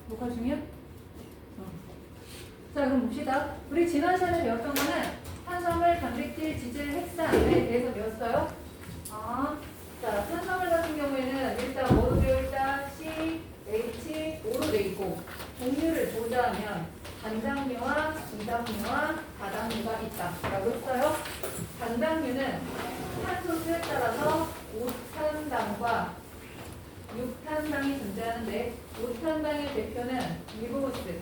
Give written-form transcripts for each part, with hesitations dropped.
녹화 중이야? 자, 그럼 봅시다. 우리 지난 시간에 배웠던 거는 탄수화물, 단백질, 지질, 핵산에 대해서 배웠어요. 자, 탄수화물 같은 경우에는 일단 뭐로 되어 있다? C, H, O로 되어 있고 종류를 보자면 단당류와 이당류와 다당류가 있다 라고 했어요. 단당류는 탄소수에 따라서 5탄당과 6탄당이 존재하는데 5탄당의 대표는 리보스,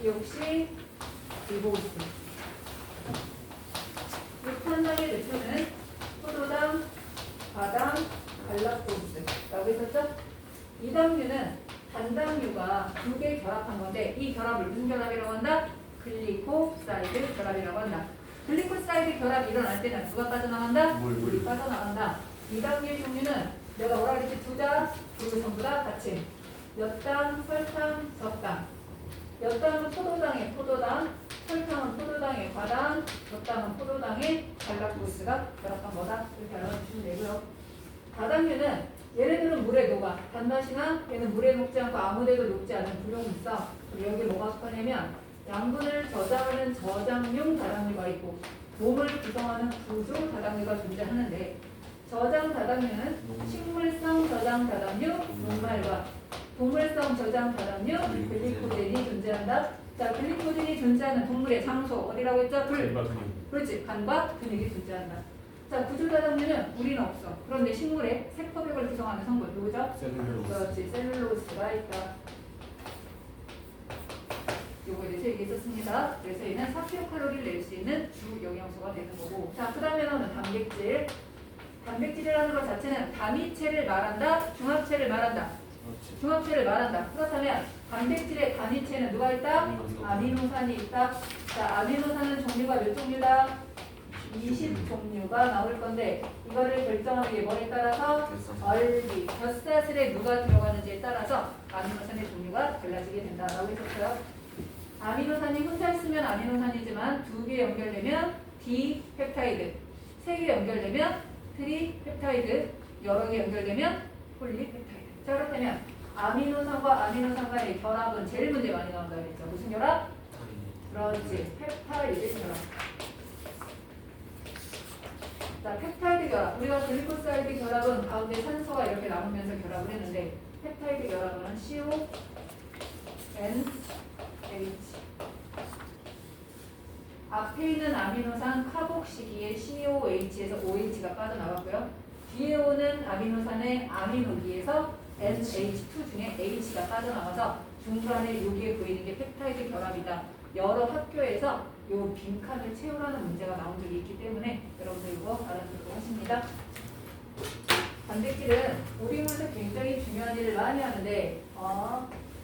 역시 리보스. 6탄당의 대표는 포도당, 과당, 갈락토스라고 했었죠? 이당류는 단당류가 두 개 결합한 건데 이 결합을 무슨 결합이라고 한다? 글리코사이드 결합이라고 한다. 글리코사이드 결합이 일어날 때는 누가 빠져나간다? 물이 빠져나간다. 이당류의 종류는 내가 뭐라 그랬지? 두자, 둘 전부 다 같이 엿당, 설탕, 적당. 엿당은 포도당의 포도당, 설탕은 포도당의 과당, 적당은 포도당의 갈락토스가 결합한 거다. 이렇게 알아주시면 되고요. 다당류는 얘네들은 물에 녹아. 단맛이나 얘는 물에 녹지 않고 아무데도 녹지 않은 불용물성. 그리고 여기 뭐가 속하냐면 양분을 저장하는 저장용 다당류가 있고 몸을 구성하는 구조 다당류가 존재하는데 저장 다당류는 식물성 저장 다당류, 녹말과 동물성 저장 다당류, 글리코젠이 존재한다. 자, 글리코젠이 존재하는 동물의 장소 어디라고 했죠? 그렇지. 간과 근육이 존재한다. 자, 구조다당류는 우리는 없어. 그런데 식물의 세포벽을 구성하는 성분 누구죠? 그렇지. 셀룰로스가 있다. 요거에 대해서 얘기했었습니다. 그래서 얘는 4kcal를 낼 수 있는 주 영양소가 되는 거고. 자, 그 다음에 나오는 단백질. 단백질이라는 것 자체는 단위체를 말한다, 중합체를 말한다. 중합체를 말한다. 그렇다면 단백질의 단위체는 누가 있다? 아미노산이 있다. 자, 아미노산은 종류가 몇 종류다? 20종류가 나올 건데 이거를 결정하는 게 뭐에 따라서 얼비, 벼사슬에 누가 들어가는지에 따라서 아미노산의 종류가 달라지게 된다라고 했었어요. 아미노산이 혼자 있으면 아미노산이지만 두 개 연결되면 디펩타이드, 세 개 연결되면 트리펩타이드, 여러 개 연결되면 폴리펩타이드. 자, 그렇다면 아미노산과 아미노산 간의 결합은 제일 문제 많이 나온다고 했죠. 무슨 결합? 그렇지. 펩타이드 결합. 자, 펩타이드 결합. 우리가 글리코사이드 결합은 가운데 산소가 이렇게 남으면서 결합을 했는데 펩타이드 결합은 CO, N, H. 앞에 있는 아미노산 카복시기에 COH에서 OH가 빠져나갔고요. 뒤에 오는 아미노산의 아미노기에서 NH2 중에 H가 빠져나가서 중간에 여기에 보이는 게 펩타이드 결합이다. 여러 학교에서 요 빈칸을 채우라는 문제가 나온 적이 있기 때문에 여러분들 이거 알아두도록 하십니다. 단백질은 우리 몸에서 굉장히 중요한 일을 많이 하는데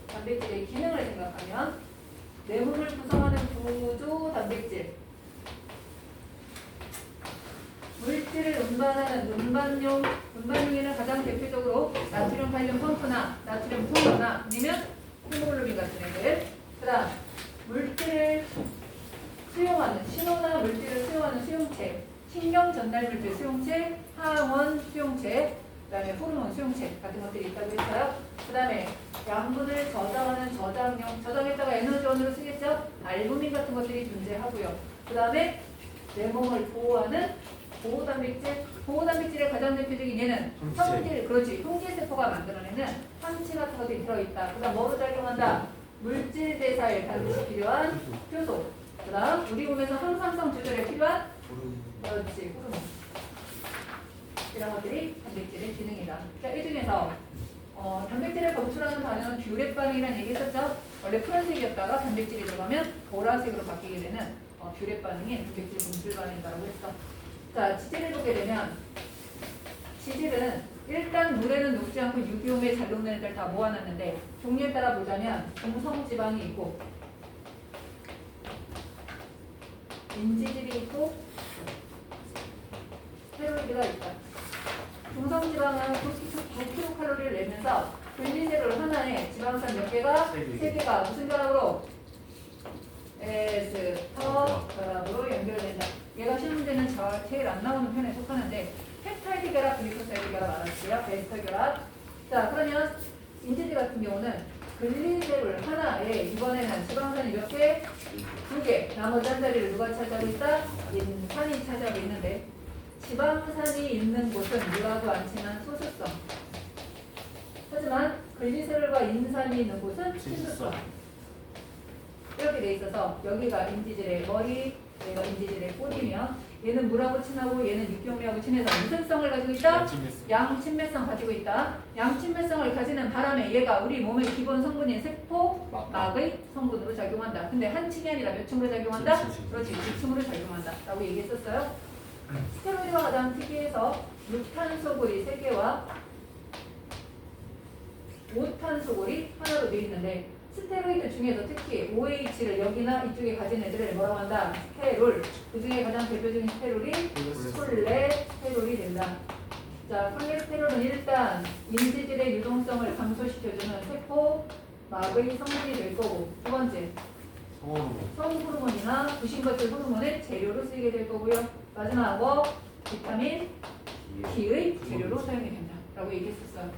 단백질의 기능을 생각하면 내 몸을 구성하는 구조 단백질, 물질을 운반하는 운반용에는 가장 대표적으로 나트륨 칼륨 펌프나 나트륨 톤거나 아니면 히모글로빈 같은 애들. 그 다음 물질을 수용하는 신호나 물질을 수용하는 수용체, 신경 전달 물질 수용체, 항원 수용체, 그 다음에 호르몬 수용체 같은 것들이 있다고 했어요. 그 다음에 양분을 저장하는 저장용, 저장했다가 에너지원으로 쓰겠죠? 알부민 같은 것들이 존재하고요. 그 다음에 내 몸을 보호하는 보호단백질, 보호단백질의 가장 대표적인 얘는 성질, 그렇지. 홍질세포가 만들어내는 항체 같은 것들이 들어있다. 그 다음 뭐로 작용한다? 물질 대사에 반드시 필요한 효소. 그 다음 우리 몸에서 항상성 조절에 필요한 그렇지. 호르몬. 이런 것들이 단백질의 기능이다. 자, 이 중에서 단백질을 검출하는 반응은 뷰렛 반응이라는 얘기 했었죠? 원래 푸른색이었다가 단백질이 들어가면 보라색으로 바뀌게 되는 뷰렛 반응이 단백질 검출 반응이라고 했어. 자, 지질을 보게 되면 지질은 일단 물에는 녹지 않고 유기용에 잘 녹는 애들 다 모아놨는데 종류에 따라 보자면 동성지방이 있고 인지질이 있고 스테로이드가 있다. 동성지방은 9kcal를 내면서 글리세롤 하나에 지방산 몇 개가? 3개가 무슨 결합으로? 에스터 결합으로 연결된다. 얘가 시험 문제는 제일 안 나오는 편에 속하는데 펩타이드 결합, 글리코사이드 결합 알았어요? 에스터 결합. 자, 그러면 인지질 같은 경우는 글리세롤 하나에 이번에는 지방산이 몇 개? 2개. 나머지 한 자리를 누가 차지하고 있다? 인산이 차지하고 있는데 지방산이 있는 곳은 누가도 않지만 소수성. 하지만 글리세롤과 인산이 있는 곳은 친수성. 이렇게 돼 있어서 여기가 인지질의 머리, 얘가 인지질의 꼬리며 얘는 물하고 친하고 얘는 육경미하고 친해서 무슨 성을 가지고 있다? 양친매성 가지고 있다. 양친매성을 가지는 바람에 얘가 우리 몸의 기본 성분인 세포, 막의 성분으로 작용한다. 근데 한 층이 아니라 몇 층으로 작용한다? 그렇지, 2층으로 작용한다 라고 얘기했었어요. 스테로이드가 가장 특이해서 6탄소골이 3개와 5탄소골이 하나로 되어 있는데 스테로이드 중에서 특히 OH를 여기나 이쪽에 가진 애들을 뭐라고 한다? 스테롤. 그 중에 가장 대표적인 스테롤이 콜레스테롤이 된다. 자, 콜레스테롤은 일단 인지질의 유동성을 감소시켜주는 세포 막의 성분이 될 거고, 두 번째 성호르몬이나 부신것질 호르몬의 재료로 쓰이게 될 거고요. 마지막 비타민 D의 재료로 사용이 된다 라고 얘기했었어요.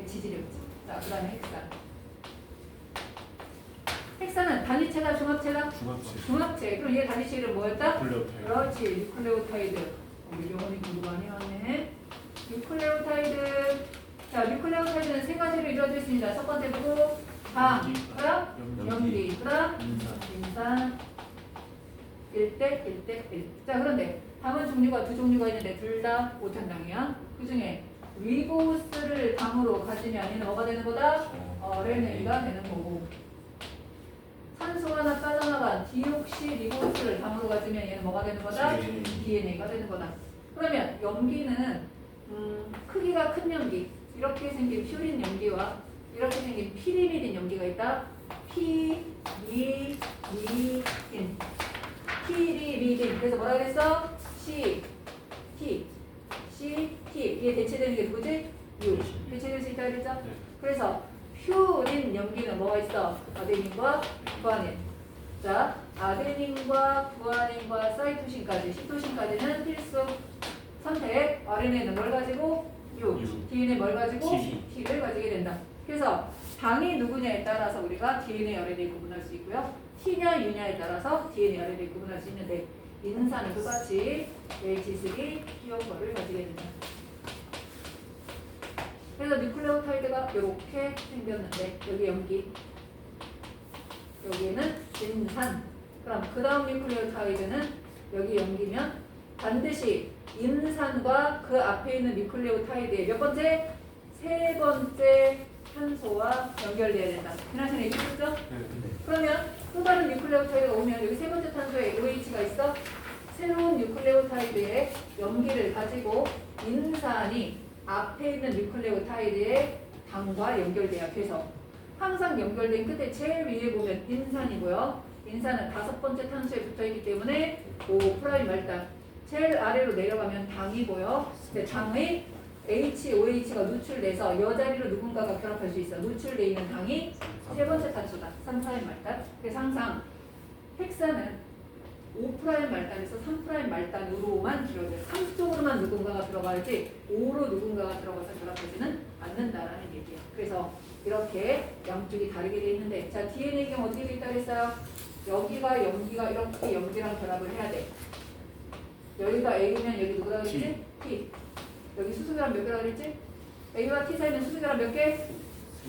지질이었지. 자, 그 다음에 헥산. 헥산은 단위체다 중합체다? 중합체. 그럼 얘 단위체 이름 뭐였다? 그렇지, 뉴클레오타이드. 영원히 공부 많이 왔네. 뉴클레오타이드. 자, 뉴클레오타이드는 3가지로 이루어져 있습니다. 첫 번째 누구? 당, 그다음 염기, 그다음 인산. 1대 1. 자, 그런데 당은 종류가 2종류가 있는데 둘 다 5탄당이야. 그 중에 리보스를 당으로 가지면 얘는 뭐가 되는 거다? RNA가 되는 거고, 산소가 하나 빠져나간 디옥시리보스를 당으로 가지면 얘는 뭐가 되는 거다? DNA가 되는 거다. 그러면 염기는 크기가 큰 염기, 이렇게 생긴 퓨린 염기와 이렇게 생긴 피리미딘 염기가 있다. 피리미딘. 피리미딘. 그래서 뭐라 그랬어? C, T. 이게 대체되는 게 누구지? U. 대체될 수 있다 그랬죠? 그래서 퓨린 염기는 뭐가 있어? 아데닌과 구아닌. 자, 아데닌과 구아닌과 사이토신까지, 시토신까지는 필수 선택. RNA는 뭘 가지고? U. DNA 뭘 가지고? T를 가지게 된다. 그래서 당이 누구냐에 따라서 우리가 DNA, RNA 구분할 수 있고요. T냐 U냐에 따라서 DNA, RNA 구분할 수 있는데 인산은 똑같이 H3 P형거를 가지게 된다. 그래서 뉴클레오타이드가 이렇게 생겼는데 여기 염기, 여기에는 인산. 그럼 그 다음 뉴클레오타이드는 여기 염기면 반드시 인산과 그 앞에 있는 뉴클레오타이드의 몇 번째? 3번째 탄소와 연결돼야 된다. 지난시간에 얘기했죠? 그러면 또 다른 뉴클레오타이드가 오면 여기 3번째 탄소에 OH가 있어. 새로운 뉴클레오타이드의 염기를 가지고 인산이 앞에 있는 뉴클레오타이드의 당과 연결돼야 돼서 항상 연결된 끝에 제일 위에 보면 인산이고요. 인산은 5번째 탄소에 붙어있기 때문에 O' 말단. 제일 아래로 내려가면 당이고요. 근데 당의 HOH가 누출돼서 여자리로 누군가가 결합할 수 있어. 누출되어 있는 당이 3번째 탄소다. 3' 말단. 그래서 항상 헥산은 5' 말단에서 3' 말단으로만 들어가요. 3 쪽으로만 누군가가 들어가야지 5로 누군가가 들어가서 결합하지는 않는다라는 얘기예요. 그래서 이렇게 양쪽이 다르게 되어 있는데, 자, DNA 경우 어떻게 되어 있다고 했어요? 여기가 염기가 이렇게 염기랑 결합을 해야 돼. 여기가 A면 여기 누구라고 그랬지? T. 여기 수소결합 몇 개라고 그랬지? A와 T 사이는 수소결합 몇 개?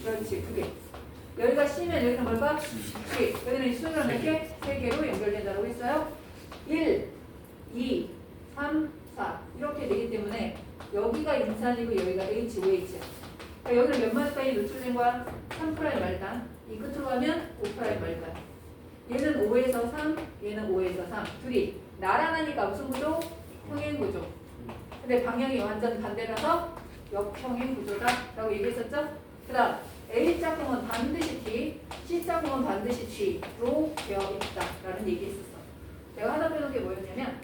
그렇지, 2개. 여기가 C면 여기는 뭘까? G. 여기는 수소결합 몇 개? 3개로 연결된다고 했어요. 1, 2, 3, 4 이렇게 되기 때문에 여기가 인산이고 여기가 HOH야. 그러니까 여기는 몇 마디까지 노출된 거야? 3' 말단. 이 끝으로 가면 5' 말단. 얘는 5에서 3, 얘는 5에서 3. 둘이 나란하니까 무슨 구조? 평행 구조. 근데 방향이 완전 반대라서 역평행 구조다 라고 얘기했었죠? 그 다음 A짝꿍은 반드시 T, C짝꿍은 반드시 G로 되어 있다 라는 얘기했었어. 내가 하나 빼놓은 게 뭐였냐면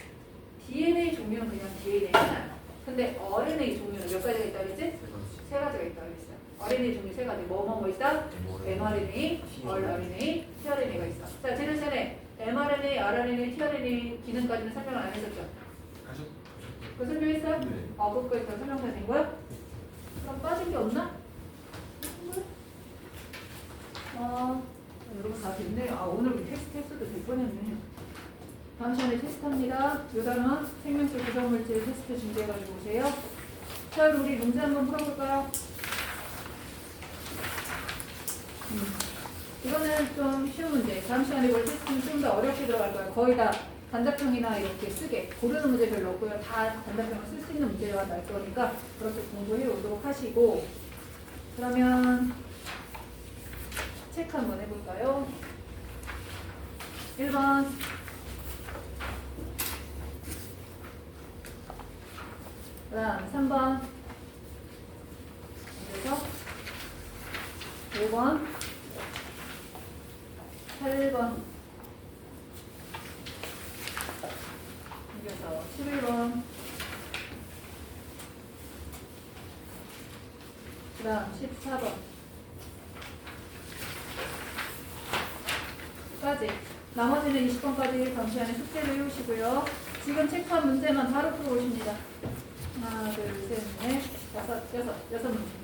DNA 종류는 그냥 DNA가 하나야. 근데 RNA 종류는 몇 가지가 있다고 했지? 3가지가 있다고 했어요. RNA 종류 3가지. 뭐 있다? mRNA, rRNA, tRNA가 있어. 자, 지난 시간에 mRNA, rRNA, tRNA 기능까지는 설명을 안 했었죠? 그거 설명했어요? 네. 그거까지 다 설명 다 된 거야? 그럼 빠진 게 없나? 여러분 다 됐네요. 오늘 우리 테스트 했어도 될 뻔했네. 다음 시간에 테스트합니다. 요 단원 생명체 구성물질 테스트 준비해가지고 오세요. 자, 우리 문제 한번 풀어볼까요? 이거는 좀 쉬운 문제. 다음 시간에 볼 테스트는 좀 더 어렵게 들어갈 거예요. 거의 다 단답형이나 이렇게 쓰게 고르는 문제 별로 없고요. 다 단답형을 쓸 수 있는 문제가 날 거니까 그렇게 공부해 오도록 하시고, 그러면 체크 한번 해볼까요? 1번 그 다음 3번 그래서 5번 8번 그래서 11번 그 다음 14번 까지. 나머지는 20번까지 다음 시간에 숙제를 해오시고요. 지금 체크한 문제만 바로 풀어오십니다. 하나, 둘, 셋, 넷, 다섯, 여섯 문제.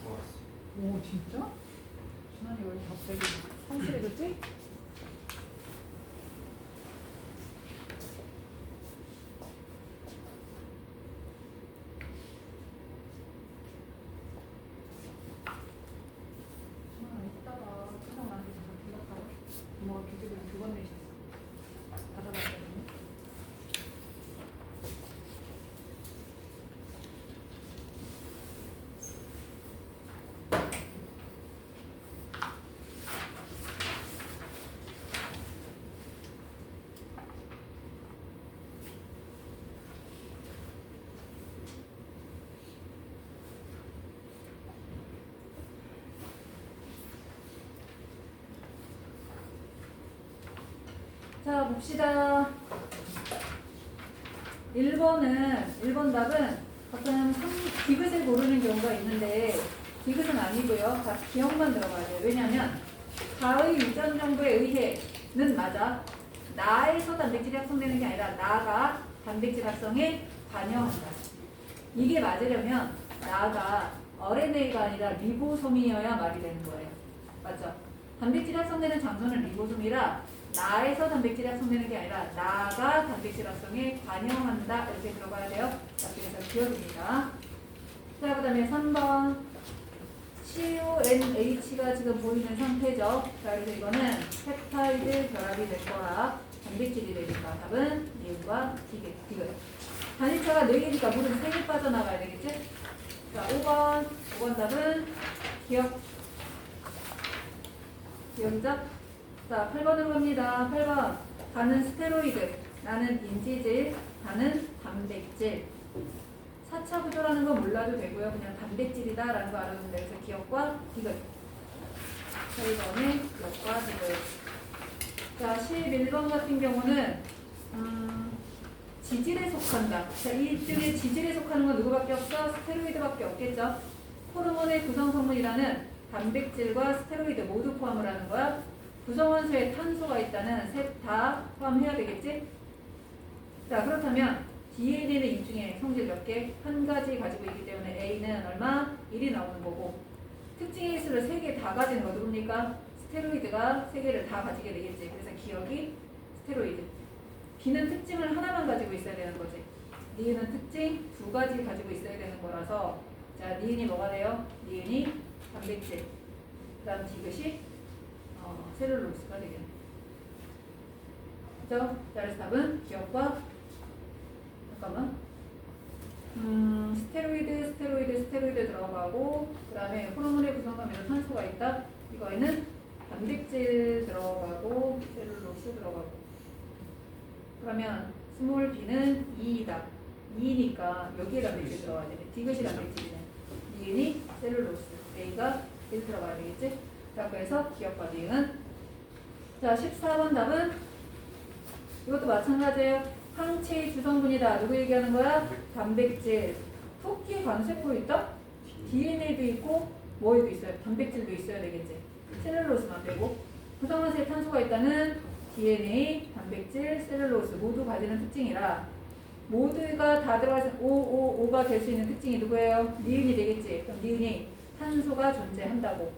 좋았어. 오 진짜? 준환이 왜 갑자기 성실해졌지? 이따가 수상 나한테 잠깐 들렀다가 엄마가 교재를 2번 내셨어. 받아봤거든요. 자, 봅시다. 1번 답은 가끔 디귿을 고르는 경우가 있는데 디귿은 아니고요. 다 기억만 들어가야 돼요. 왜냐하면 가의 유전 정보에 의해는 맞아. 나에서 단백질이 합성되는 게 아니라 나가 단백질 합성에 관여한다. 이게 맞으려면 나가 RNA가 아니라 리보솜이어야 말이 되는 거예요. 맞죠? 단백질 합성되는 장소는 리보솜이라 나에서 단백질이 합성되는 게 아니라 나가 단백질 합성에 관여한다. 이렇게 들어가야 돼요. 자, 그래서 기억입니다. 자, 그 다음에 3번 CONH가 지금 보이는 상태죠. 자, 그래서 이거는 펩타이드 결합이 될 거라 단백질이 되니까 답은 니은과 디귿. 단위차가 4개니까 물은 3개 빠져나가야 되겠지? 자, 5번 답은 기억이죠? 자, 8번으로 갑니다. 8번. 가는 스테로이드, 나는 인지질, 다는 단백질. 4차 구조라는 거 몰라도 되고요. 그냥 단백질이다 라는 거 알아두면 돼요. 그래서 기억과 디귿. 8번에 기억과 디귿. 자, 11번 같은 경우는 지질에 속한다. 자, 이 중에 지질에 속하는 건 누구밖에 없어? 스테로이드밖에 없겠죠. 호르몬의 구성 성분이라는 단백질과 스테로이드 모두 포함을 하는 거야. 구성원소에 탄소가 있다는 셋 다 포함해야 되겠지? 자, 그렇다면 DNA는 이 중에 성질 몇 개? 한 가지 가지고 있기 때문에 A는 얼마? 1이 나오는 거고, 특징의 수를 3개 다 가지는 거 누굽니까? 스테로이드가 3개를 다 가지게 되겠지. 그래서 기억이 스테로이드. B는 특징을 하나만 가지고 있어야 되는 거지. 니은은 특징 2가지 가지고 있어야 되는 거라서, 자, 니은이 뭐가 돼요? 니은이 단백질, 그 다음 디귿이 셀룰로스가 되겠네. 그죠? 자, 그래서 답은 기억과, 잠깐만. 스테로이드 들어가고, 그 다음에 호르몬의 구성감에는 탄소가 있다. 이거에는 단백질 들어가고, 셀룰로스 들어가고. 그러면 스몰 b는 2이다. 2니까 여기에 단백질 들어가야 되네. 디귿이 단백질이네. 니은이 셀룰로스, A가 1 들어가야 되겠지? 자, 그래서 기억과 니은. 자, 14번 답은 이것도 마찬가지예요. 항체의 주성분이다. 누구 얘기하는 거야? 단백질. 토끼 관세포 있다? DNA도 있고 뭐에도 있어요? 단백질도 있어야 되겠지. 셀룰로스만 빼고. 구성원소에 탄소가 있다는 DNA, 단백질, 셀룰로스 모두 가지는 특징이라 모두가 다 들어가서 5가 될 수 있는 특징이 누구예요? 니은이 되겠지. 그럼 니은이 탄소가 존재한다고.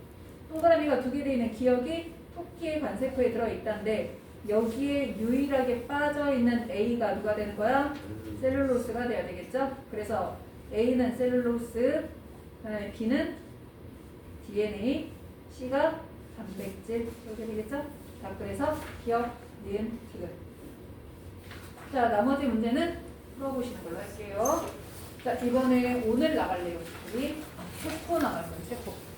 동그라미가 2개 되어 있는 기억이 토끼의 관세포에 들어있다는데 여기에 유일하게 빠져있는 A가 누가 되는 거야? 셀룰로스가 돼야 되겠죠? 그래서 A는 셀룰로스, B는 DNA, C가 단백질 이렇게 되겠죠? 자, 그래서 기억, 니은, 디귿. 자, 나머지 문제는 풀어보시는 걸로 할게요. 자, 이번에 오늘 나갈래요. 우리 세포 나갈 거예요. 세포.